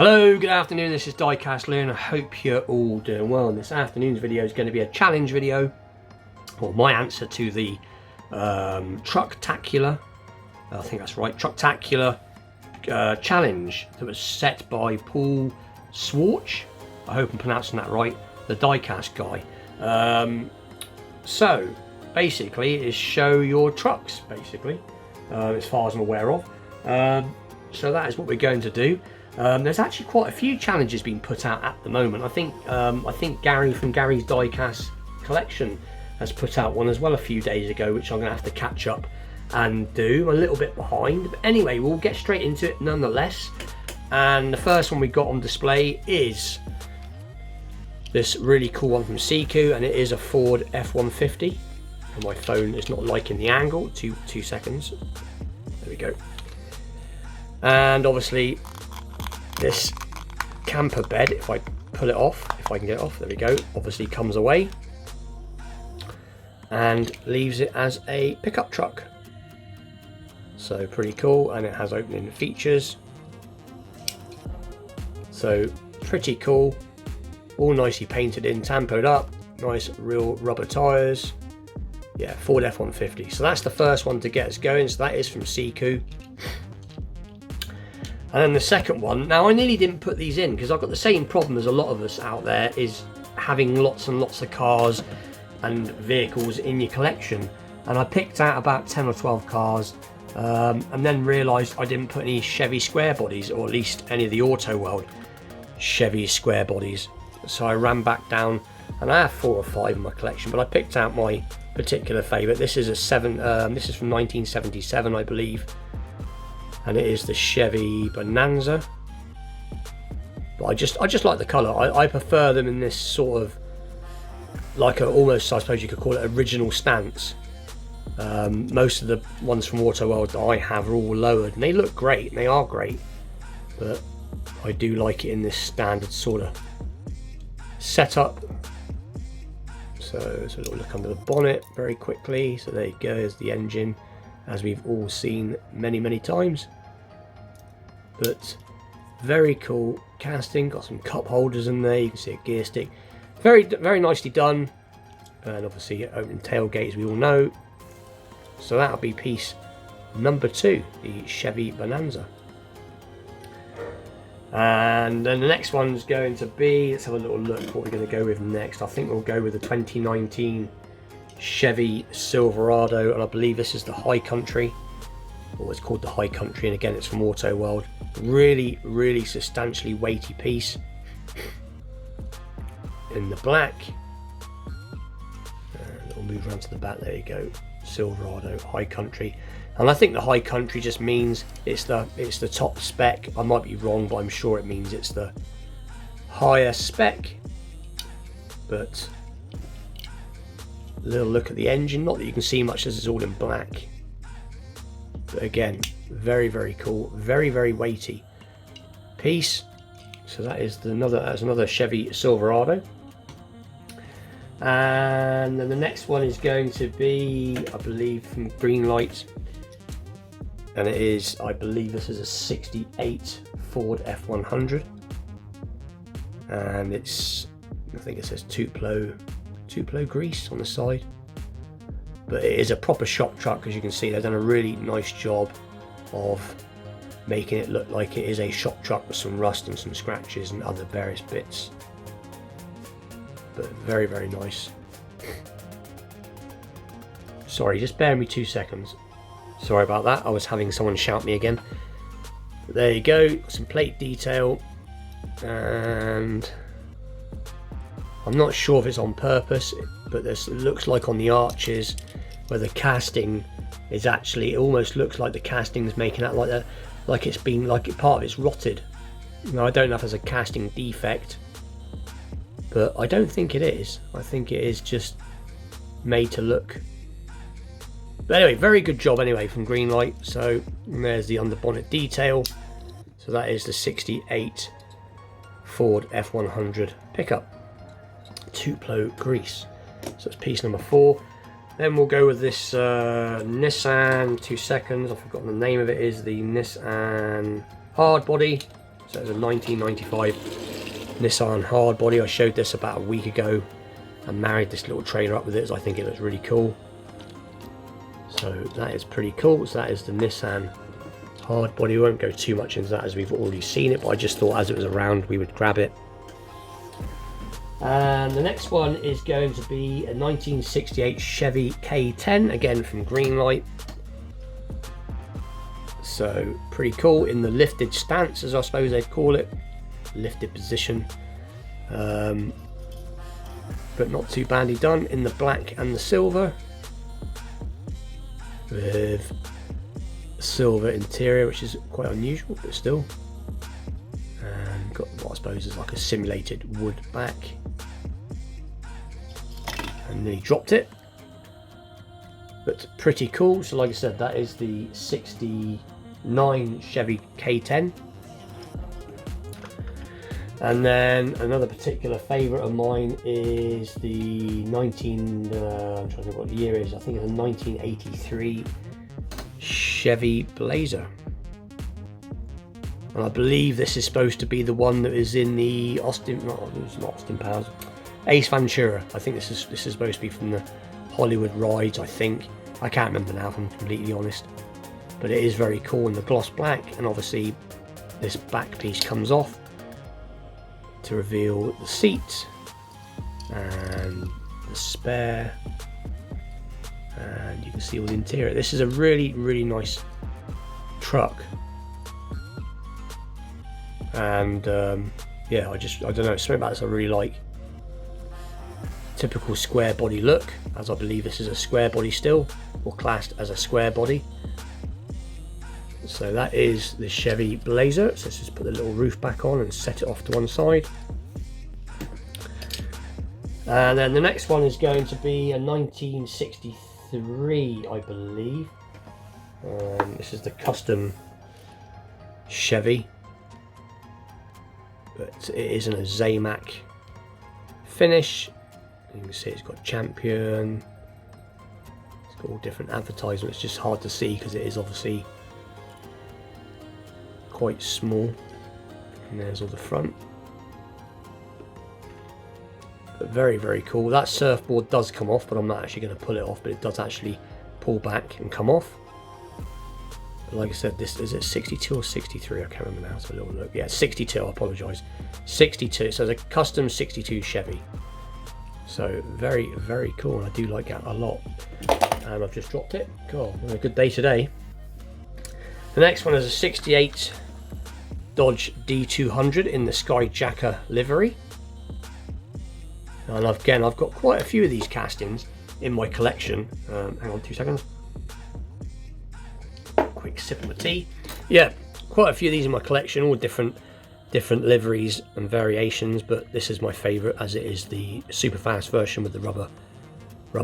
Hello, good afternoon, this is Diecast and I hope you're all doing well. And this afternoon's video is going to be a challenge video, or my answer to the trucktacular, I think that's right, trucktacular challenge that was set by Paul Schwock. I hope I'm pronouncing that right, the diecast guy. So basically it is show your trucks, basically, as far as I'm aware of. So that is what we're going to do. There's actually quite a few challenges being put out at the moment. I think Gary from Gary's Diecast collection has put out one as well a few days ago, which I'm going to have to catch up and do. I'm a little bit behind, but anyway, we'll get straight into it nonetheless. And the first one we got on display is this really cool one from Seiko, and it is a Ford F-150. And my phone is not liking the angle. Two seconds. There we go. And obviously this camper bed, if I pull it off, if I can get it off, there we go, obviously comes away and leaves it as a pickup truck. So pretty cool, and it has opening features, so pretty cool, all nicely painted in, tampoed up, nice real rubber tires. Yeah, Ford F-150. So that's the first one to get us going, so that is from Seiko. And then the second one, now I nearly didn't put these in because I've got the same problem as a lot of us out there, is having lots and lots of cars and vehicles in your collection. And I picked out about 10 or 12 cars and then realised I didn't put any Chevy square bodies, or at least any of the Auto World Chevy square bodies. So I ran back down, and I have 4 or 5 in my collection, but I picked out my particular favourite. This is a this is from 1977, I believe. And it is the Chevy Bonanza. But I just like the colour. I prefer them in this sort of, like a, almost, I suppose you could call it, original stance. Most of the ones from Auto World that I have are all lowered, and they look great, and they are great. But I do like it in this standard sort of setup. So let's have a look under the bonnet very quickly. So there you go, there's the engine, as we've all seen many times. But very cool casting, got some cup holders in there, you can see a gear stick, very nicely done. And obviously open tailgate, as we all know. So that'll be piece number 2, the Chevy Bonanza. And then the next one's going to be, let's have a little look what we're going to go with next. I think we'll go with the 2019 Chevy Silverado, and I believe this is the High Country, or it's called the High Country, and again it's from Auto World. Really substantially weighty piece in the black. And we'll move around to the back. There you go, Silverado High Country. And I think the High Country just means it's the top spec. I might be wrong, but I'm sure it means it's the higher spec. But a little look at the engine, not that you can see much as it's all in black, but again, very cool, very weighty piece. So that is another Chevy Silverado. And then the next one is going to be, I believe, from Greenlight, and it is, I believe this is a 68 Ford F-100, and it's, I think it says Tupelo grease on the side, but it is a proper shop truck. As you can see, they've done a really nice job of making it look like it is a shop truck with some rust and some scratches and other various bits, but very nice. Sorry, just bear me 2 seconds. Sorry about that, I was having someone shout me again. But there you go, some plate detail, and I'm not sure if it's on purpose, but this looks like on the arches where the casting is actually, it almost looks like the casting is making out like that, like it's been, like part of it's rotted. Now I don't know if it's a casting defect, but I don't think it is. I think it is just made to look. But anyway, very good job anyway from Greenlight. So there's the under bonnet detail. So that is the 68 Ford F-100 pickup, Tupelo grease. So it's piece number 4. Then we'll go with this Nissan, 2 seconds, I've forgotten the name of it, is the Nissan hard body So it's a 1995 Nissan hard body. I showed this about a week ago and married this little trailer up with it, so I think it looks really cool. So that is pretty cool. So that is the Nissan hard body. We won't go too much into that as we've already seen it, but I just thought as it was around we would grab it. And the next one is going to be a 1968 Chevy K10, again from Greenlight. So pretty cool in the lifted stance, as I suppose they'd call it, lifted position, but not too badly done in the black and the silver, with silver interior, which is quite unusual, but still. And got what I suppose is like a simulated wood back. And nearly dropped it, but pretty cool. So like I said, that is the 69 Chevy K10. And then another particular favourite of mine is the I'm trying to think what the year is. I think it's a 1983 Chevy Blazer. And I believe this is supposed to be the one that is in the Austin Powers, Ace Ventura. I think this is supposed to be from the Hollywood rides, I think. I can't remember now if I'm completely honest. But it is very cool in the gloss black, and obviously this back piece comes off to reveal the seat and the spare, and you can see all the interior. This is a really, really nice truck. And yeah, I don't know, something about this I really like. Typical square body look, as I believe this is a square body still, or classed as a square body. So that is the Chevy Blazer. So let's just put the little roof back on and set it off to one side. And then the next one is going to be a 1963, I believe. This is the custom Chevy, but it is in a Zamac finish. You can see it's got Champion, it's got all different advertisements. It's just hard to see because it is obviously quite small. And there's all the front. But very, very cool. That surfboard does come off, but I'm not actually going to pull it off, but it does actually pull back and come off. But like I said, this is it 62 or 63? I can't remember now. Let's have a little look. Yeah, 62, I apologise. 62, so it's a custom 62 Chevy. So very, very cool, and I do like that a lot. And I've just dropped it. God, what a good day today. The next one is a 68 Dodge D200 in the Skyjacker livery. And again, I've got quite a few of these castings in my collection. Hang on 2 seconds. Quick sip of my tea. Yeah, quite a few of these in my collection, all different liveries and variations, but this is my favourite as it is the super fast version with the rubber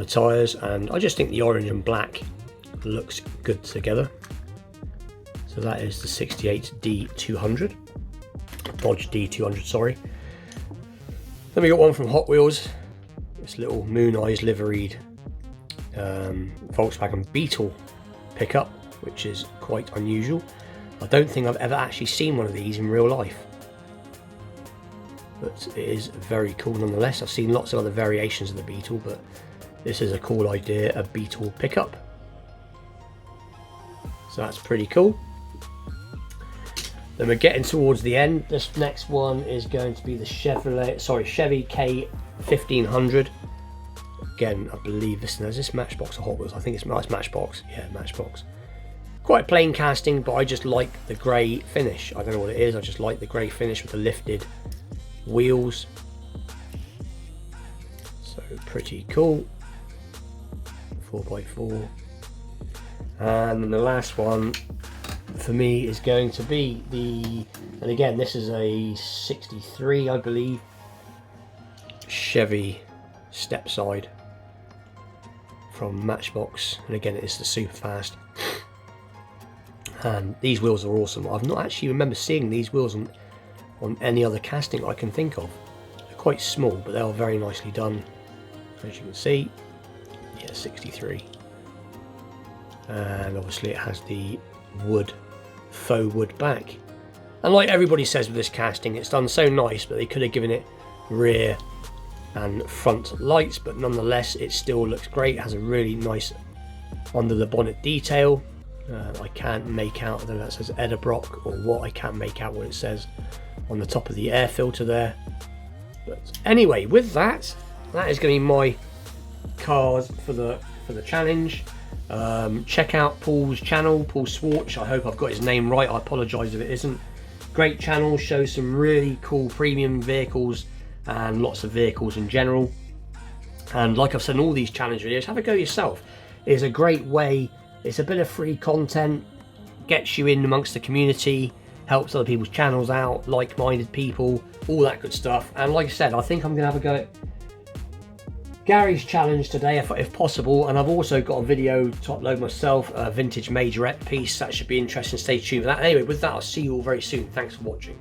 tyres, and I just think the orange and black looks good together. So that is the 68 D200, Dodge D200, sorry. Then we got one from Hot Wheels, this little moon eyes liveried Volkswagen Beetle pickup, which is quite unusual. I don't think I've ever actually seen one of these in real life, but it is very cool nonetheless. I've seen lots of other variations of the Beetle, but this is a cool idea, a Beetle pickup. So that's pretty cool. Then we're getting towards the end. This next one is going to be the Chevy K1500. Again, I believe is this Matchbox or Hot Wheels? I think it's Matchbox. Yeah, Matchbox. Quite plain casting, but I just like the grey finish. I don't know what it is, I just like the grey finish with the lifted wheels. So pretty cool. 4x4. And then the last one for me is going to be and again this is a 63 I believe, Chevy Stepside from Matchbox, and again it is the super fast. And these wheels are awesome. I've not actually remember seeing these wheels on any other casting I can think of. They're quite small, but they are very nicely done, as you can see. Yeah, 63. And obviously it has the faux wood back. And like everybody says with this casting, it's done so nice, but they could have given it rear and front lights, but nonetheless it still looks great. It has a really nice under the bonnet detail. I can't make out whether that says Edelbrock or what. I can't make out what it says on the top of the air filter there. But anyway, with that, that is going to be my cars for the challenge. Check out Paul's channel, Paul Schwock. I hope I've got his name right. I apologise if it isn't. Great channel, shows some really cool premium vehicles and lots of vehicles in general. And like I've said in all these challenge videos, have a go yourself. It's a great way. It's a bit of free content, gets you in amongst the community, helps other people's channels out, like-minded people, all that good stuff. And like I said, I think I'm going to have a go at Gary's challenge today if possible. And I've also got a video to upload myself, a vintage majorette piece. That should be interesting. Stay tuned for that. Anyway, with that, I'll see you all very soon. Thanks for watching.